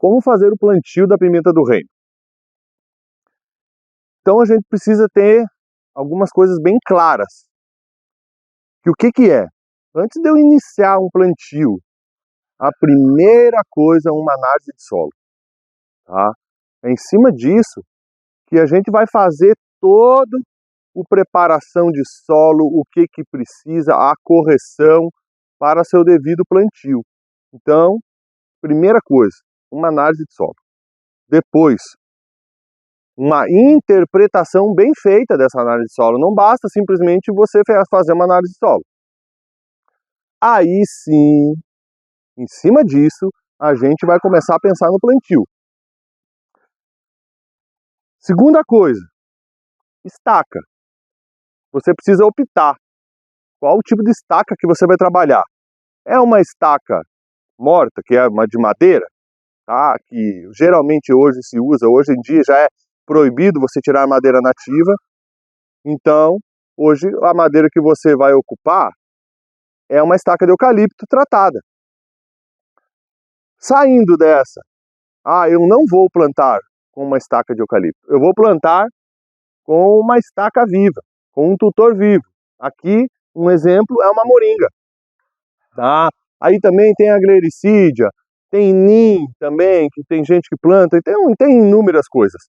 como fazer o plantio da pimenta do reino. Então a gente precisa ter algumas coisas bem claras. O que é? Antes de eu iniciar um plantio, a primeira coisa é uma análise de solo. Tá? É em cima disso que a gente vai fazer toda a preparação de solo, o que precisa, a correção para seu devido plantio. Então, primeira coisa, uma análise de solo. Depois, uma interpretação bem feita dessa análise de solo. Não basta simplesmente você fazer uma análise de solo. Aí sim, em cima disso, a gente vai começar a pensar no plantio. Segunda coisa, estaca. Você precisa optar qual o tipo de estaca que você vai trabalhar. É uma estaca morta, que é uma de madeira, tá? Que geralmente hoje se usa, hoje em dia já é proibido você tirar a madeira nativa. Então, hoje a madeira que você vai ocupar é uma estaca de eucalipto tratada. Saindo dessa, eu não vou plantar com uma estaca de eucalipto, eu vou plantar com uma estaca viva, com um tutor vivo. Aqui, um exemplo é uma moringa. Tá? Aí também tem a glericídia, tem nim também, que tem gente que planta, e tem inúmeras coisas.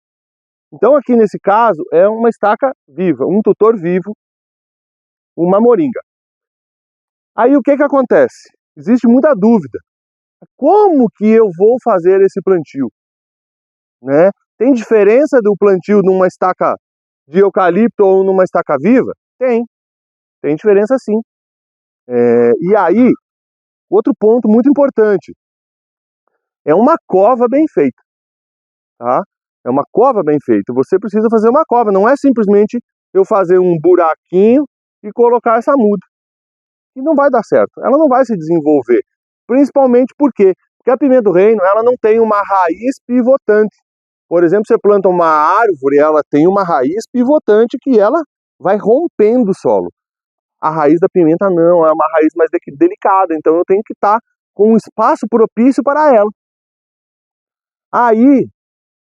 Então aqui nesse caso é uma estaca viva, um tutor vivo, uma moringa. Aí o que acontece? Existe muita dúvida. Como que eu vou fazer esse plantio? Né? Tem diferença do plantio numa estaca de eucalipto ou numa estaca viva? Tem diferença sim. E aí, outro ponto muito importante, é uma cova bem feita. Tá? É uma cova bem feita. Você precisa fazer uma cova, não é simplesmente eu fazer um buraquinho e colocar essa muda. E não vai dar certo, ela não vai se desenvolver. Principalmente porque a pimenta do reino ela não tem uma raiz pivotante. Por exemplo, você planta uma árvore, ela tem uma raiz pivotante que ela vai rompendo o solo. A raiz da pimenta não, é uma raiz mais delicada, então eu tenho que estar com um espaço propício para ela. Aí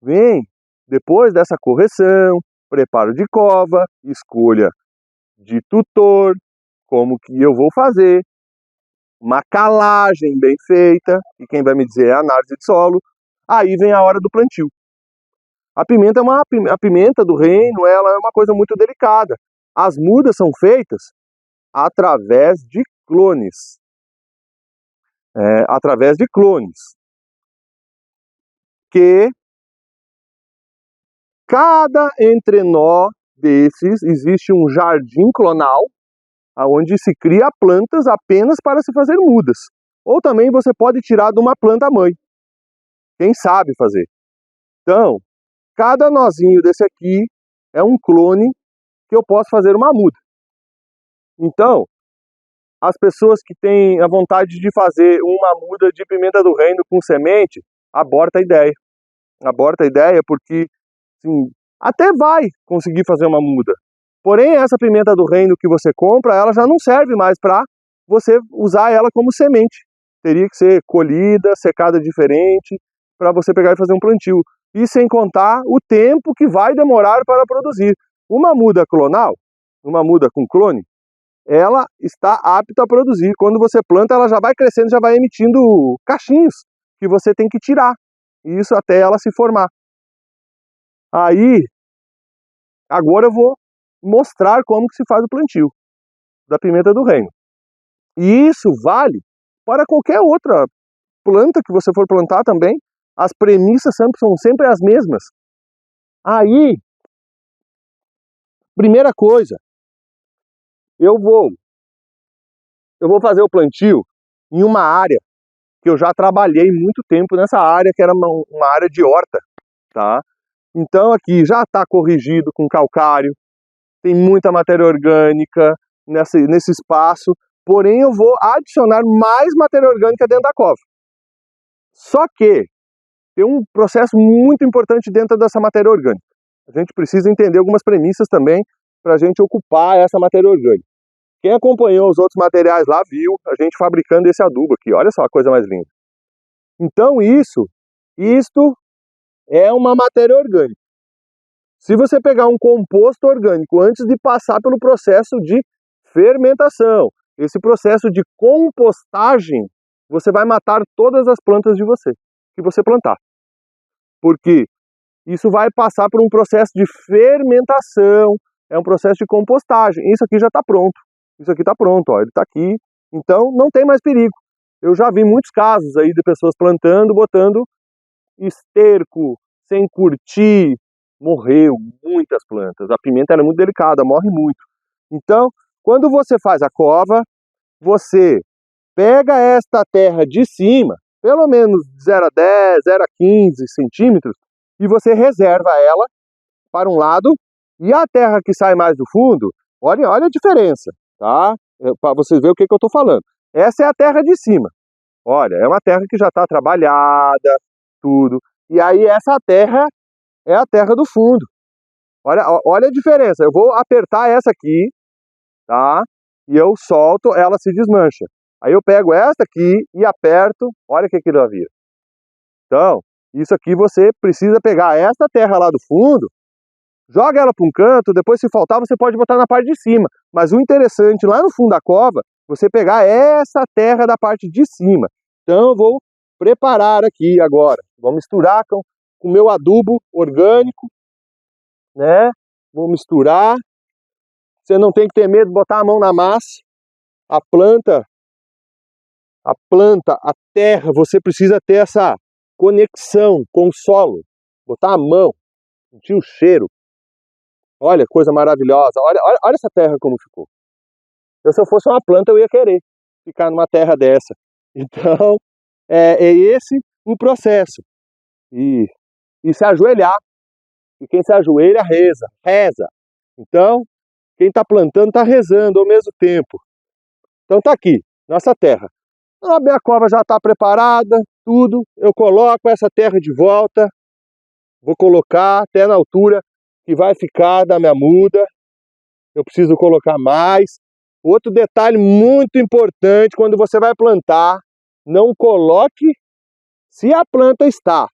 vem, depois dessa correção, preparo de cova, escolha de tutor, como que eu vou fazer, uma calagem bem feita, e quem vai me dizer é a análise de solo. Aí vem a hora do plantio. A pimenta do reino, ela é uma coisa muito delicada. As mudas são feitas através de clones. Através de clones. Que cada entrenó desses existe um jardim clonal, onde se cria plantas apenas para se fazer mudas. Ou também você pode tirar de uma planta mãe. Quem sabe fazer. Então, cada nozinho desse aqui é um clone que eu posso fazer uma muda. Então, as pessoas que têm a vontade de fazer uma muda de pimenta do reino com semente, aborta a ideia. Aborta a ideia porque, sim, até vai conseguir fazer uma muda. Porém, essa pimenta do reino que você compra, ela já não serve mais para você usar ela como semente. Teria que ser colhida, secada diferente, para você pegar e fazer um plantio. E sem contar o tempo que vai demorar para produzir. Uma muda clonal, uma muda com clone, ela está apta a produzir. Quando você planta, ela já vai crescendo, já vai emitindo cachinhos que você tem que tirar. Isso até ela se formar. Aí, agora eu vou mostrar como que se faz o plantio da pimenta do reino. E isso vale para qualquer outra planta que você for plantar também. As premissas são sempre as mesmas. Aí, primeira coisa, eu vou fazer o plantio em uma área que eu já trabalhei muito tempo nessa área, que era uma área de horta, tá? Então aqui já está corrigido com calcário, tem muita matéria orgânica nesse espaço, porém eu vou adicionar mais matéria orgânica dentro da cova. Só que tem um processo muito importante dentro dessa matéria orgânica. A gente precisa entender algumas premissas também para a gente ocupar essa matéria orgânica. Quem acompanhou os outros materiais lá viu a gente fabricando esse adubo aqui. Olha só a coisa mais linda. Então isso Isto é uma matéria orgânica. Se você pegar um composto orgânico antes de passar pelo processo de fermentação, esse processo de compostagem, você vai matar todas as plantas de você, que você plantar. Porque isso vai passar por um processo de fermentação, é um processo de compostagem. Isso aqui já está pronto. Isso aqui está pronto, ó, ele está aqui. Então não tem mais perigo. Eu já vi muitos casos aí de pessoas plantando, botando esterco, sem curtir, morreu muitas plantas. A pimenta ela é muito delicada, morre muito. Então, quando você faz a cova, você pega esta terra de cima, pelo menos 0 a 10, 0 a 15 centímetros, e você reserva ela para um lado, e a terra que sai mais do fundo, olha a diferença, tá? Para vocês verem o que eu estou falando. Essa é a terra de cima. Olha, é uma terra que já está trabalhada, tudo. E aí essa terra é a terra do fundo. Olha a diferença. Eu vou apertar essa aqui, tá? E eu solto, ela se desmancha. Aí eu pego esta aqui e aperto, olha o que ela vira. Então, isso aqui você precisa pegar esta terra lá do fundo, joga ela para um canto, depois se faltar você pode botar na parte de cima. Mas o interessante lá no fundo da cova, você pegar essa terra da parte de cima. Então eu vou preparar aqui agora, vou misturar com o meu adubo orgânico, né? Vou misturar. Você não tem que ter medo de botar a mão na massa. A planta, a terra, você precisa ter essa conexão com o solo. Botar a mão, sentir o cheiro. Olha, coisa maravilhosa. Olha essa terra como ficou. Se eu fosse uma planta, eu ia querer ficar numa terra dessa. Então, é esse o processo. E se ajoelhar. E quem se ajoelha, reza. Então, quem está plantando está rezando ao mesmo tempo. Então está aqui, nossa terra. A minha cova já está preparada, tudo. Eu coloco essa terra de volta. Vou colocar até na altura que vai ficar da minha muda. Eu preciso colocar mais. Outro detalhe muito importante, quando você vai plantar, não coloque, se a planta está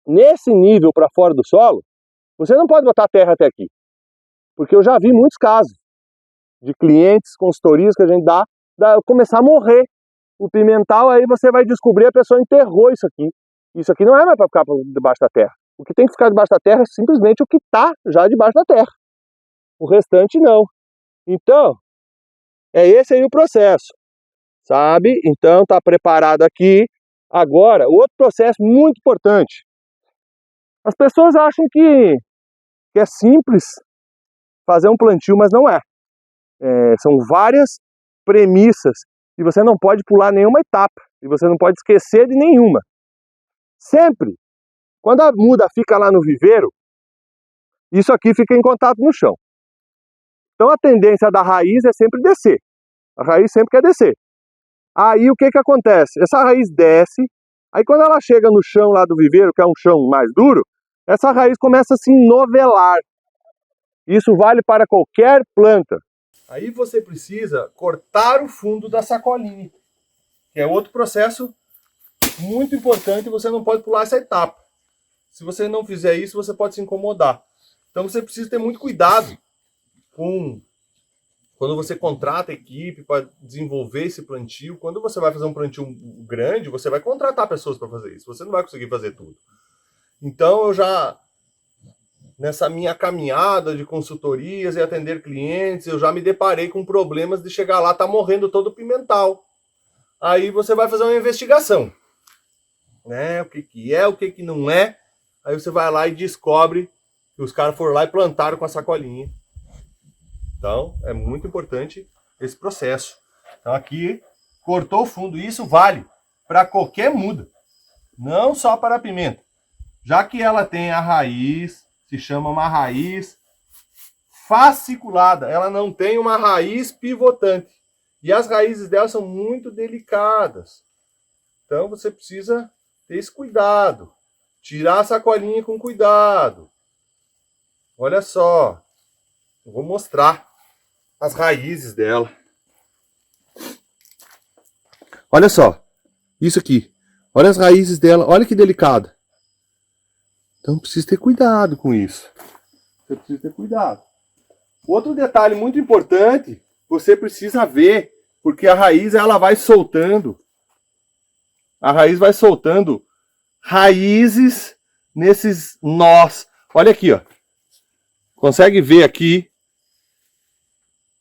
nesse nível para fora do solo, você não pode botar terra até aqui. Porque eu já vi muitos casos de clientes, consultorias que a gente dá começar a morrer o pimental, aí você vai descobrir a pessoa enterrou isso aqui. Isso aqui não é mais para ficar debaixo da terra. O que tem que ficar debaixo da terra é simplesmente o que está já debaixo da terra. O restante não. Então, é esse aí o processo, sabe? Então tá preparado aqui. Agora, outro processo muito importante. As pessoas acham que é simples fazer um plantio, mas não é. São várias premissas e você não pode pular nenhuma etapa e você não pode esquecer de nenhuma. Sempre, quando a muda fica lá no viveiro, isso aqui fica em contato no chão. Então a tendência da raiz é sempre descer. A raiz sempre quer descer. Aí o que acontece? Essa raiz desce, aí quando ela chega no chão lá do viveiro, que é um chão mais duro, essa raiz começa a se enovelar. Isso vale para qualquer planta. Aí você precisa cortar o fundo da sacolinha, que é outro processo muito importante, você não pode pular essa etapa. Se você não fizer isso, você pode se incomodar. Então você precisa ter muito cuidado quando você contrata a equipe para desenvolver esse plantio. Quando você vai fazer um plantio grande, você vai contratar pessoas para fazer isso. Você não vai conseguir fazer tudo. Então eu já, nessa minha caminhada de consultorias e atender clientes, eu já me deparei com problemas de chegar lá, tá morrendo todo o pimental. Aí você vai fazer uma investigação, né? O que é, o que não é. Aí você vai lá e descobre que os caras foram lá e plantaram com a sacolinha. Então, é muito importante esse processo. Então aqui, cortou o fundo. Isso vale para qualquer muda, não só para a pimenta. Já que ela tem a raiz, se chama uma raiz fasciculada. Ela não tem uma raiz pivotante. E as raízes dela são muito delicadas. Então você precisa ter esse cuidado. Tirar a sacolinha com cuidado. Olha só. Eu vou mostrar as raízes dela. Olha só. Isso aqui. Olha as raízes dela, olha que delicada. Então precisa ter cuidado com isso. Você precisa ter cuidado. Outro detalhe muito importante, você precisa ver, porque a raiz ela vai soltando. A raiz vai soltando raízes nesses nós. Olha aqui, ó. Consegue ver aqui?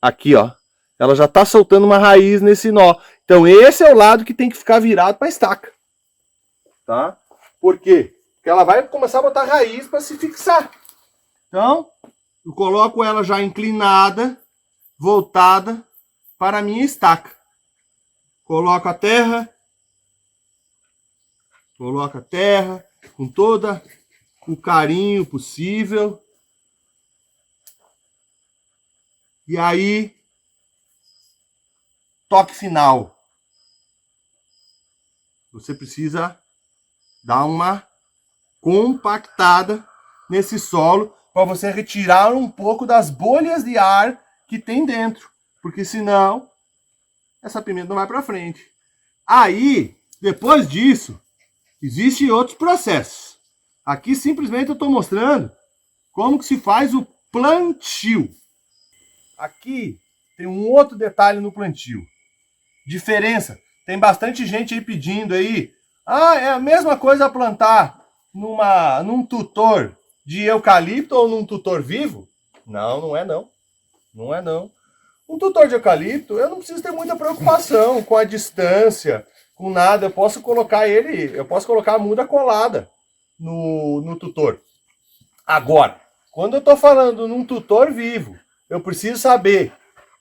Aqui, ó. Ela já está soltando uma raiz nesse nó. Então esse é o lado que tem que ficar virado para a estaca. Tá? Por quê? Porque ela vai começar a botar raiz para se fixar. Então, eu coloco ela já inclinada, voltada para a minha estaca. Coloco a terra com todo o carinho possível. E aí, toque final. Você precisa dar uma compactada nesse solo para você retirar um pouco das bolhas de ar que tem dentro, porque senão essa pimenta não vai para frente. Aí, depois disso, existem outros processos. Aqui simplesmente eu estou mostrando como que se faz o plantio. Aqui tem um outro detalhe no plantio. Diferença. Tem bastante gente aí pedindo aí. Ah, é a mesma coisa plantar num tutor de eucalipto ou num tutor vivo? Não, não é não. Não é não. Um tutor de eucalipto, eu não preciso ter muita preocupação com a distância, com nada. Eu posso colocar a muda colada no tutor. Agora, quando eu estou falando num tutor vivo, eu preciso saber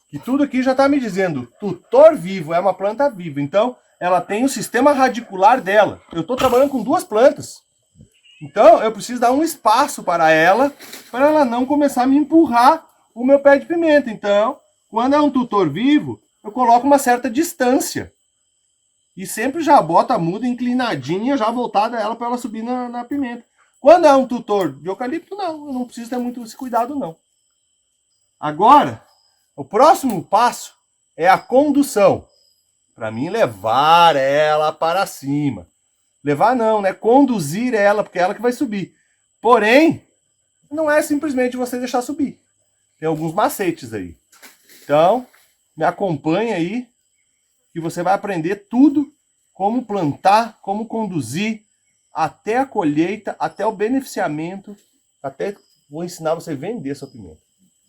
que tudo aqui já está me dizendo, tutor vivo é uma planta viva, então ela tem o sistema radicular dela. Eu estou trabalhando com duas plantas, então eu preciso dar um espaço para ela não começar a me empurrar o meu pé de pimenta. Então, quando é um tutor vivo, eu coloco uma certa distância e sempre já boto a muda inclinadinha, já voltada ela para ela subir na pimenta. Quando é um tutor de eucalipto, não, eu não preciso ter muito esse cuidado não. Agora, o próximo passo é a condução. Para mim, levar ela para cima. Levar não, né? Conduzir ela, porque é ela que vai subir. Porém, não é simplesmente você deixar subir. Tem alguns macetes aí. Então, me acompanha aí, que você vai aprender tudo, como plantar, como conduzir, até a colheita, até o beneficiamento, até vou ensinar você a vender sua pimenta.